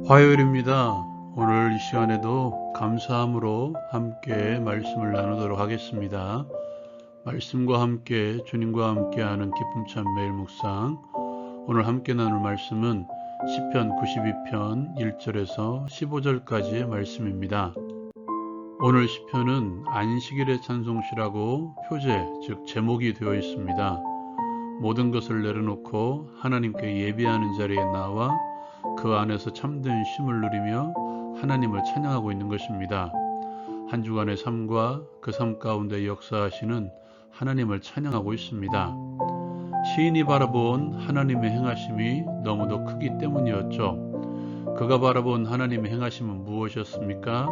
화요일입니다. 오늘 이 시간에도 감사함으로 함께 말씀을 나누도록 하겠습니다. 말씀과 함께 주님과 함께하는 기쁨 참 매일 묵상. 오늘 함께 나눌 말씀은 시편 92편 1절에서 15절까지의 말씀입니다. 오늘 시편은 안식일의 찬송시라고 표제, 즉 제목이 되어 있습니다. 모든 것을 내려놓고 하나님께 예배하는 자리에 나와 그 안에서 참된 쉼을 누리며 하나님을 찬양하고 있는 것입니다. 한 주간의 삶과 그 삶 가운데 역사하시는 하나님을 찬양하고 있습니다. 시인이 바라본 하나님의 행하심이 너무도 크기 때문이었죠. 그가 바라본 하나님의 행하심은 무엇이었습니까?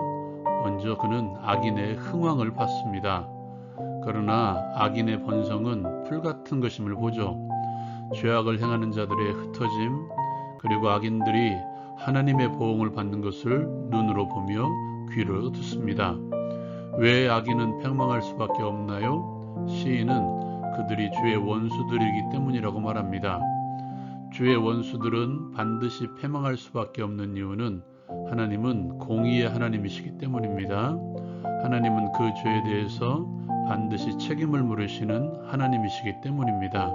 먼저 그는 악인의 흥왕을 봤습니다. 그러나 악인의 번성은 풀같은 것임을 보죠. 죄악을 행하는 자들의 흩어짐, 그리고 악인들이 하나님의 보응을 받는 것을 눈으로 보며 귀로 듣습니다. 왜 악인은 패망할 수밖에 없나요? 시인은 그들이 주의 원수들이기 때문이라고 말합니다. 주의 원수들은 반드시 패망할 수밖에 없는 이유는 하나님은 공의의 하나님이시기 때문입니다. 하나님은 그 죄에 대해서 반드시 책임을 물으시는 하나님이시기 때문입니다.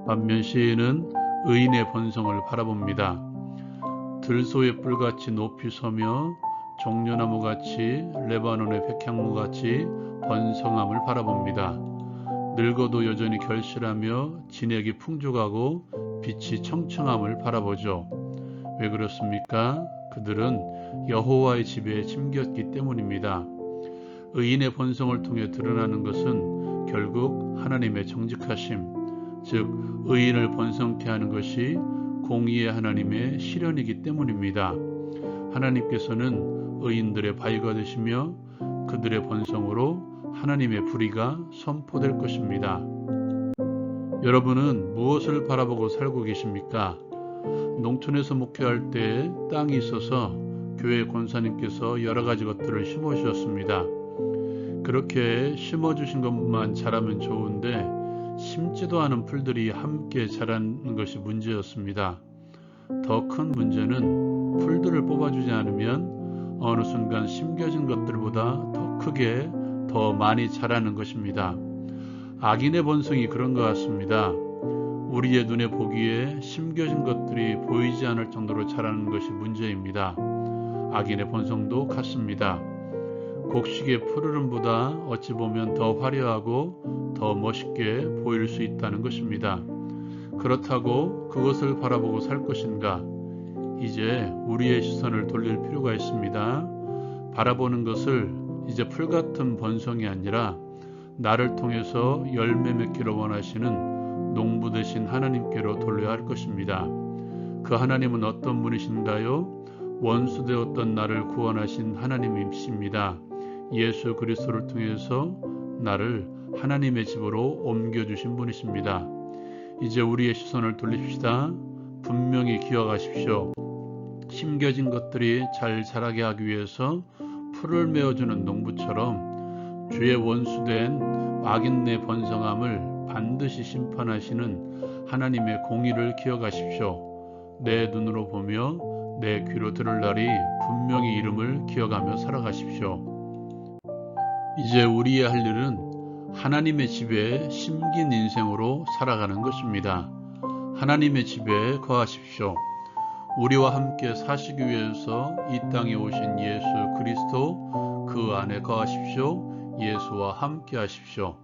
반면 시인은 의인의 번성을 바라봅니다. 들소의 뿔같이 높이 서며 종려나무같이 레바논의 백향무같이 번성함을 바라봅니다. 늙어도 여전히 결실하며 진액이 풍족하고 빛이 청청함을 바라보죠. 왜 그렇습니까? 그들은 여호와의 지배에 침겼기 때문입니다. 의인의 번성을 통해 드러나는 것은 결국 하나님의 정직하심, 즉 의인을 번성케 하는 것이 공의의 하나님의 실현이기 때문입니다. 하나님께서는 의인들의 바위가 되시며 그들의 번성으로 하나님의 불의가 선포될 것입니다. 여러분은 무엇을 바라보고 살고 계십니까? 농촌에서 목회할 때 땅이 있어서 교회 권사님께서 여러 가지 것들을 심어 주셨습니다. 그렇게 심어 주신 것만 자라면 좋은데 심지도 않은 풀들이 함께 자라는 것이 문제였습니다. 더 큰 문제는 풀들을 뽑아주지 않으면 어느 순간 심겨진 것들보다 더 크게 더 많이 자라는 것입니다. 악인의 번성이 그런 것 같습니다. 우리의 눈에 보기에 심겨진 것들이 보이지 않을 정도로 자라는 것이 문제입니다. 악인의 번성도 같습니다. 곡식의 푸르름보다 어찌 보면 더 화려하고 더 멋있게 보일 수 있다는 것입니다. 그렇다고 그것을 바라보고 살 것인가? 이제 우리의 시선을 돌릴 필요가 있습니다. 바라보는 것을 이제 풀같은 번성이 아니라 나를 통해서 열매 맺기를 원하시는 농부 되신 하나님께로 돌려야 할 것입니다. 그 하나님은 어떤 분이신가요? 원수되었던 나를 구원하신 하나님이십니다. 예수 그리스도를 통해서 나를 하나님의 집으로 옮겨주신 분이십니다. 이제 우리의 시선을 돌립시다. 분명히 기억하십시오. 심겨진 것들이 잘 자라게 하기 위해서 풀을 메어주는 농부처럼 주의 원수된 악인의 번성함을 반드시 심판하시는 하나님의 공의를 기억하십시오. 내 눈으로 보며 내 귀로 들을 날이 분명히 이름을 기억하며 살아가십시오. 이제 우리의 할 일은 하나님의 집에 심긴 인생으로 살아가는 것입니다. 하나님의 집에 거하십시오. 우리와 함께 사시기 위해서 이 땅에 오신 예수 그리스도 그 안에 거하십시오. 예수와 함께 하십시오.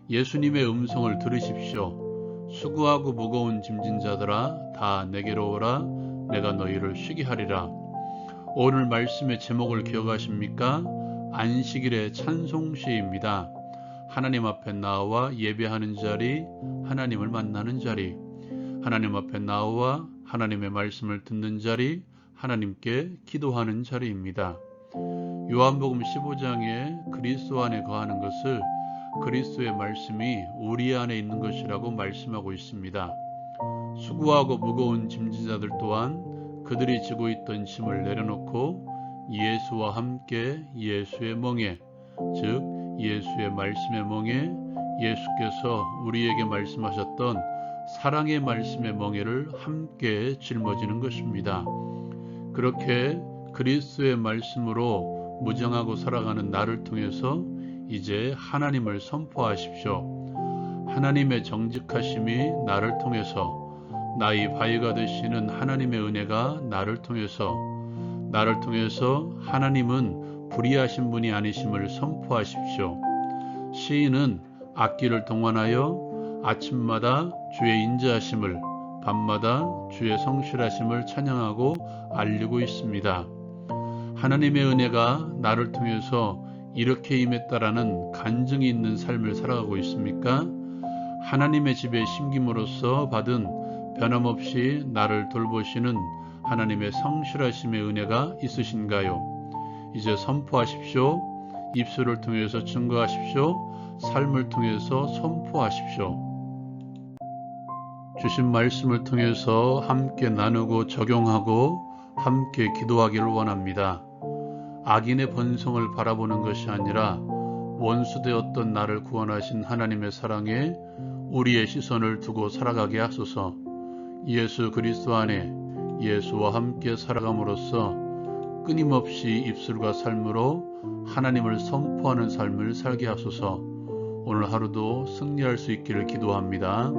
예수님의 음성을 들으십시오. 수고하고 무거운 짐진 자들아 다 내게로 오라. 내가 너희를 쉬게 하리라. 오늘 말씀의 제목을 기억하십니까? 안식일의 찬송시입니다. 하나님 앞에 나와 예배하는 자리, 하나님을 만나는 자리, 하나님 앞에 나와 하나님의 말씀을 듣는 자리, 하나님께 기도하는 자리입니다. 요한복음 15장에 그리스도 안에 거하는 것을 그리스도의 말씀이 우리 안에 있는 것이라고 말씀하고 있습니다. 수고하고 무거운 짐지자들 또한 그들이 지고 있던 짐을 내려놓고 예수와 함께 예수의 멍에, 즉 예수의 말씀의 멍에 예수께서 우리에게 말씀하셨던 사랑의 말씀의 멍에를 함께 짊어지는 것입니다. 그렇게 그리스도의 말씀으로 무정하고 살아가는 나를 통해서 이제 하나님을 선포하십시오. 하나님의 정직하심이 나를 통해서, 나의 바위가 되시는 하나님의 은혜가 나를 통해서 하나님은 불의하신 분이 아니심을 선포하십시오. 시인은 악기를 동원하여 아침마다 주의 인자하심을, 밤마다 주의 성실하심을 찬양하고 알리고 있습니다. 하나님의 은혜가 나를 통해서 이렇게 임했다라는 간증이 있는 삶을 살아가고 있습니까? 하나님의 집에 심김으로써 받은 변함없이 나를 돌보시는 하나님의 성실하심의 은혜가 있으신가요? 이제 선포하십시오. 입술을 통해서 증거하십시오. 삶을 통해서 선포하십시오. 주신 말씀을 통해서 함께 나누고 적용하고 함께 기도하기를 원합니다. 악인의 번성을 바라보는 것이 아니라 원수되었던 나를 구원하신 하나님의 사랑에 우리의 시선을 두고 살아가게 하소서. 예수 그리스도 안에 예수와 함께 살아감으로써 끊임없이 입술과 삶으로 하나님을 선포하는 삶을 살게 하소서. 오늘 하루도 승리할 수 있기를 기도합니다.